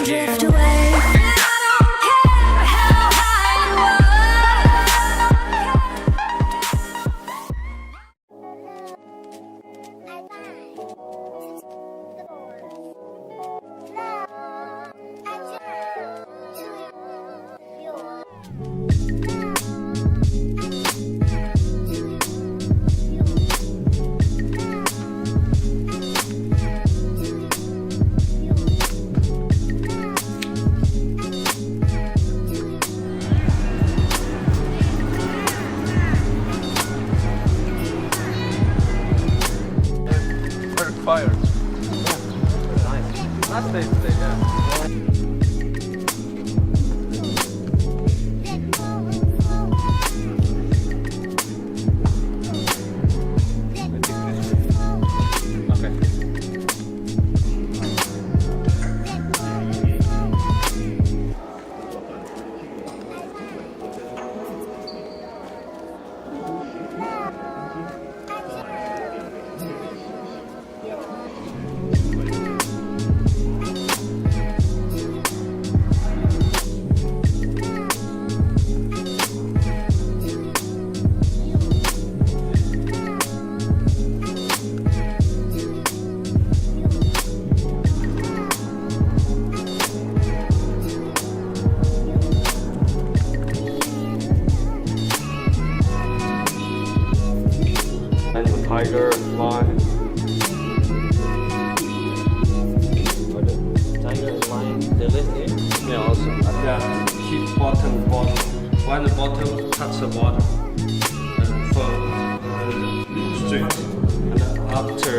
drift away. And I don't care how high you Fire. Nice. Last day today, yeah. And the tiger, lion. Tiger and lion, they live here. Yeah, also. Yeah, keep bottom. When the bottom touch the water, for straight. And after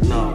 now.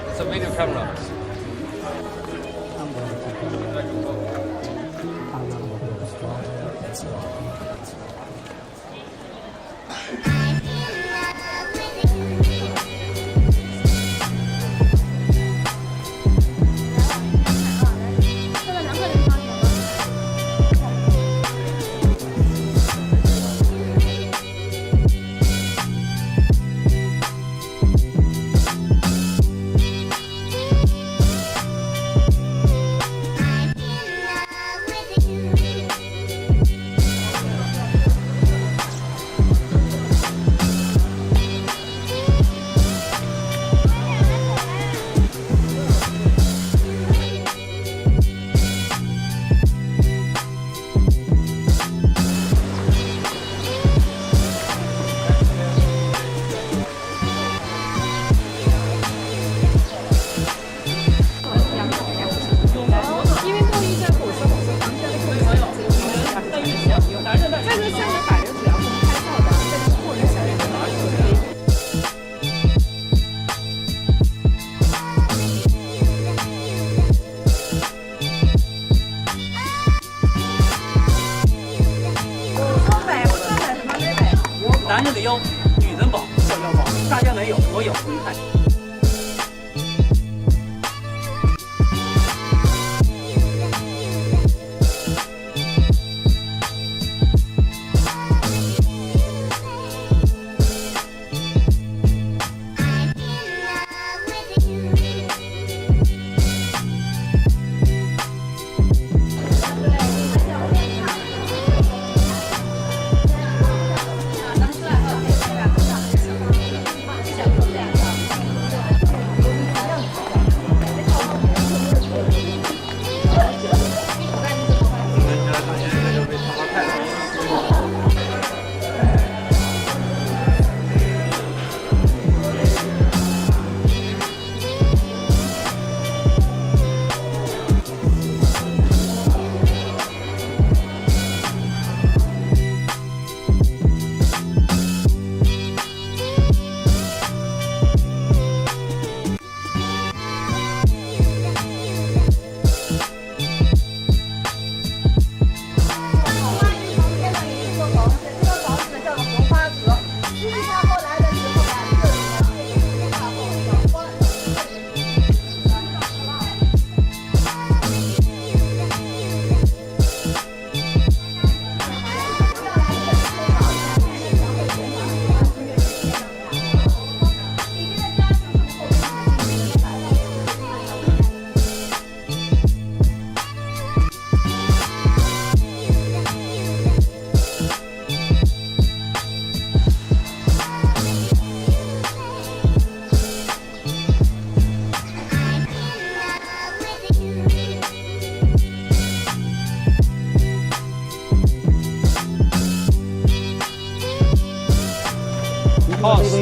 It's a video camera.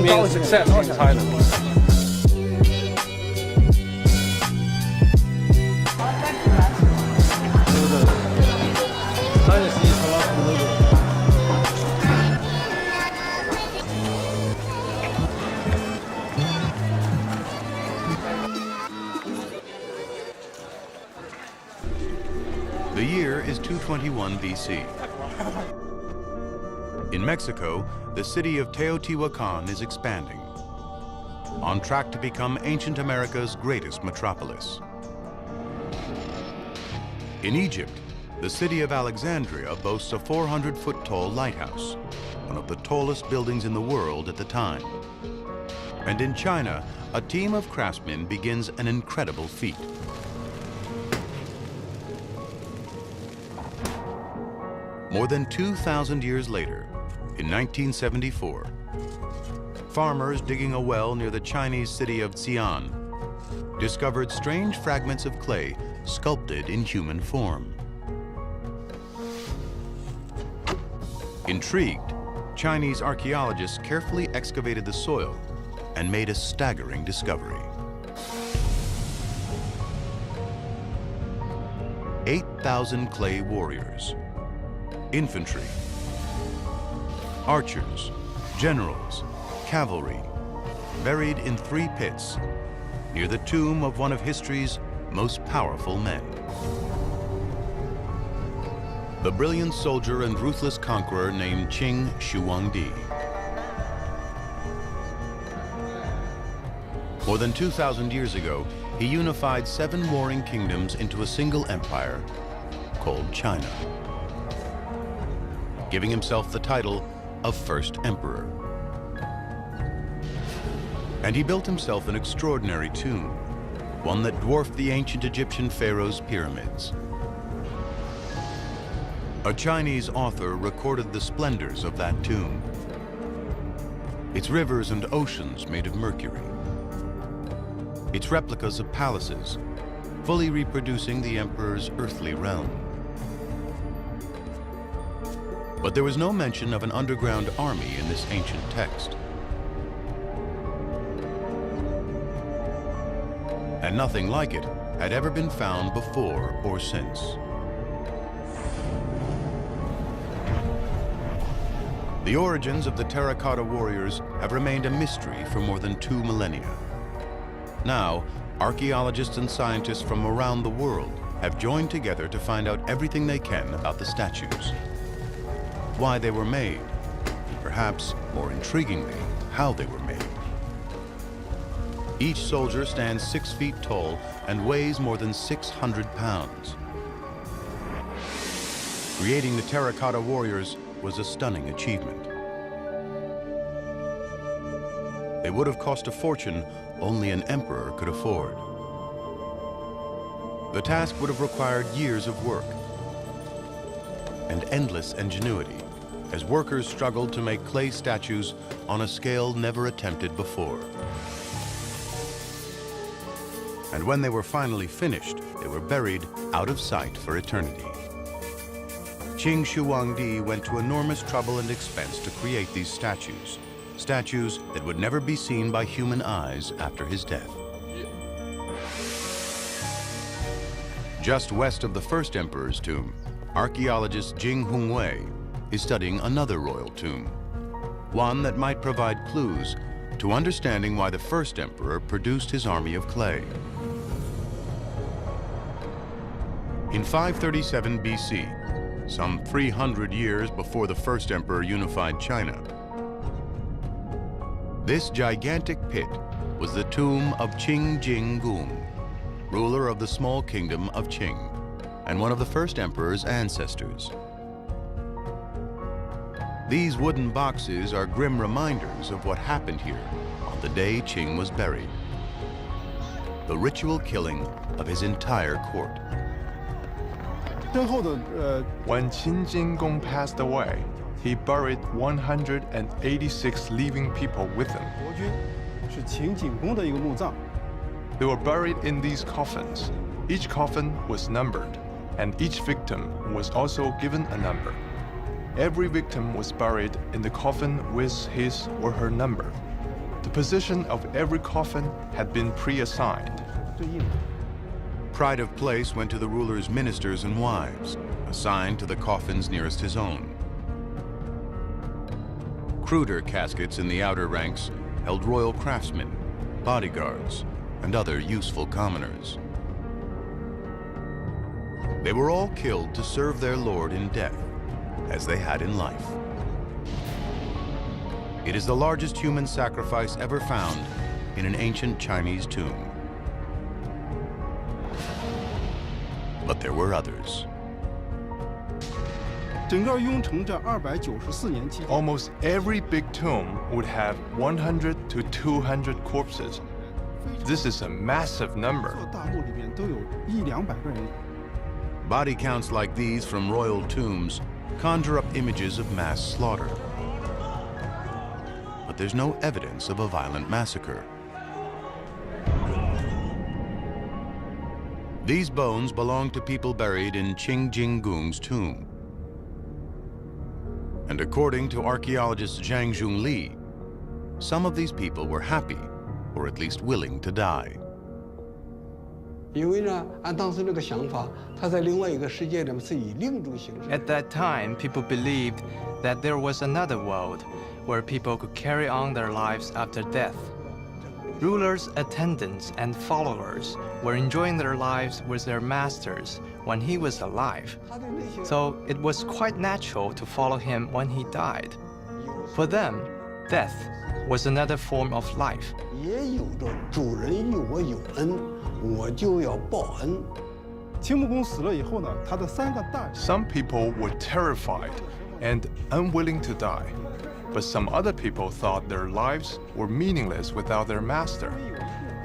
means success in Thailand. The year is 221 BC. In Mexico, the city of Teotihuacan is expanding, on track to become ancient America's greatest metropolis. In Egypt, the city of Alexandria boasts a 400-foot-tall lighthouse, one of the tallest buildings in the world at the time. And in China, a team of craftsmen begins an incredible feat. More than 2,000 years later, in 1974, farmers digging a well near the Chinese city of Xi'an discovered strange fragments of clay sculpted in human form. Intrigued, Chinese archaeologists carefully excavated the soil and made a staggering discovery. 8,000 clay warriors, infantry, archers, generals, cavalry, buried in 3 pits near the tomb of one of history's most powerful men. The brilliant soldier and ruthless conqueror named Qing Shi Huangdi. More than 2,000 years ago, he unified 7 warring kingdoms into a single empire called China, giving himself the title of First Emperor. And he built himself an extraordinary tomb, one that dwarfed the ancient Egyptian pharaohs' pyramids. A Chinese author recorded the splendors of that tomb, its rivers and oceans made of mercury, its replicas of palaces, fully reproducing the emperor's earthly realm. But there was no mention of an underground army in this ancient text. And nothing like it had ever been found before or since. The origins of the Terracotta warriors have remained a mystery for more than 2 millennia. Now, archaeologists and scientists from around the world have joined together to find out everything they can about the statues, why they were made, and perhaps more intriguingly, how they were made. Each soldier stands 6 feet tall and weighs more than 600 pounds. Creating the Terracotta warriors was a stunning achievement. They would have cost a fortune only an emperor could afford. The task would have required years of work and endless ingenuity as workers struggled to make clay statues on a scale never attempted before. And when they were finally finished, they were buried out of sight for eternity. Qing Shi Huangdi went to enormous trouble and expense to create these statues, statues that would never be seen by human eyes after his death. Just west of the first emperor's tomb, archaeologist Jing Hongwei is studying another royal tomb, one that might provide clues to understanding why the first emperor produced his army of clay. In 537 BC, some 300 years before the first emperor unified China, this gigantic pit was the tomb of Qing Jing Gung, ruler of the small kingdom of Qing, and one of the first emperor's ancestors. These wooden boxes are grim reminders of what happened here on the day Qing was buried. The ritual killing of his entire court. When Qin Jing Gong passed away, he buried 186 living people with him. 国君是秦景公的一个墓葬。 They were buried in these coffins. Each coffin was numbered, and each victim was also given a number. Every victim was buried in the coffin with his or her number. The position of every coffin had been pre-assigned. 对应的。 Pride of place went to the ruler's ministers and wives, assigned to the coffins nearest his own. Cruder caskets in the outer ranks held royal craftsmen, bodyguards, and other useful commoners. They were all killed to serve their lord in death, as they had in life. It is the largest human sacrifice ever found in an ancient Chinese tomb. But there were others. 整个雍城这294年期间， Almost every big tomb would have 100 to 200 corpses. This is a massive number. 座大墓里边都有100-200个人。 Body counts like these from royal tombs conjure up images of mass slaughter. But there's no evidence of a violent massacre. These bones belong to people buried in Qingjinggung's tomb. And according to archaeologist Zhang Zhongli, some of these people were happy, or at least willing to die. 因为呢，按当时那个想法，他在另外一个世界里面是以另一种形式。 At that time, people believed that there was another world where people could carry on their lives after death. Rulers, attendants, and followers were enjoying their lives with their masters when he was alive, so it was quite natural to follow him when he died. For them, death was another form of life. 也有着主人与我有恩，我就要报恩。秦穆公死了以后呢，他的3个大 Some people were terrified and unwilling to die, but some other people thought their lives were meaningless without their master.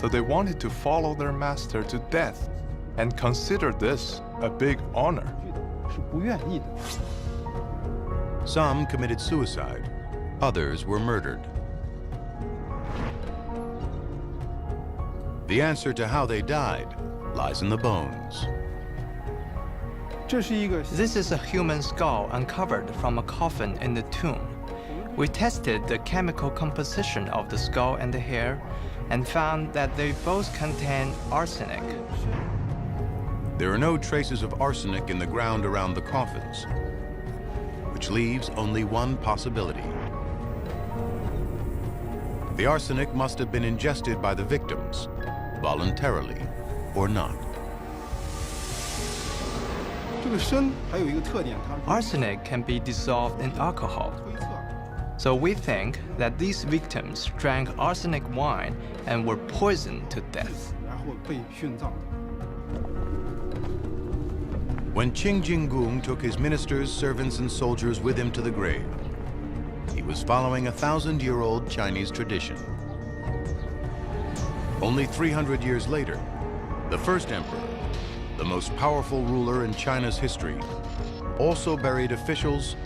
So they wanted to follow their master to death and considered this a big honor. 是不愿意的。 Some committed suicide, others were murdered. The answer to how they died lies in the bones. 这是一个 This is a human skull uncovered from a coffin in the tomb. We tested the chemical composition of the skull and the hair and found that they both contain arsenic. There are no traces of arsenic in the ground around the coffins, which leaves only one possibility. The arsenic must have been ingested by the victims, voluntarily or not. 这个砷还有一个特点，它 Arsenic can be dissolved in alcohol. 推测 So we think that these victims drank arsenic wine and were poisoned to death. 然后被殉葬的。 When Qingjingung took his ministers, servants, and soldiers with him to the grave, he was following a 1,000-year-old Chinese tradition. Only 300 years later, the first emperor, the most powerful ruler in China's history, also buried officials,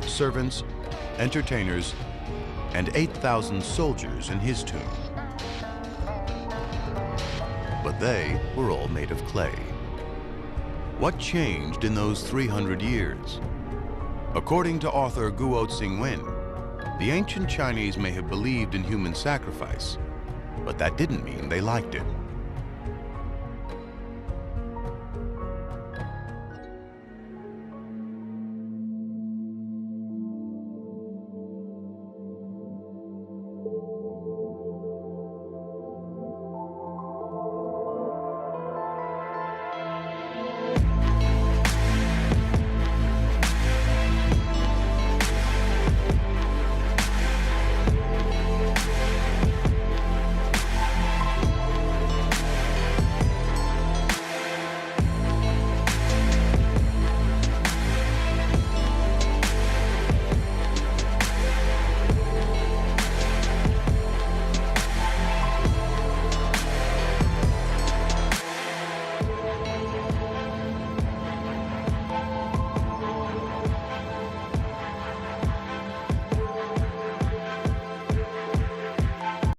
servants, entertainers, and 8,000 soldiers in his tomb. But they were all made of clay. What changed in those 300 years? According to author Guo Xingwen, the ancient Chinese may have believed in human sacrifice, but that didn't mean they liked it.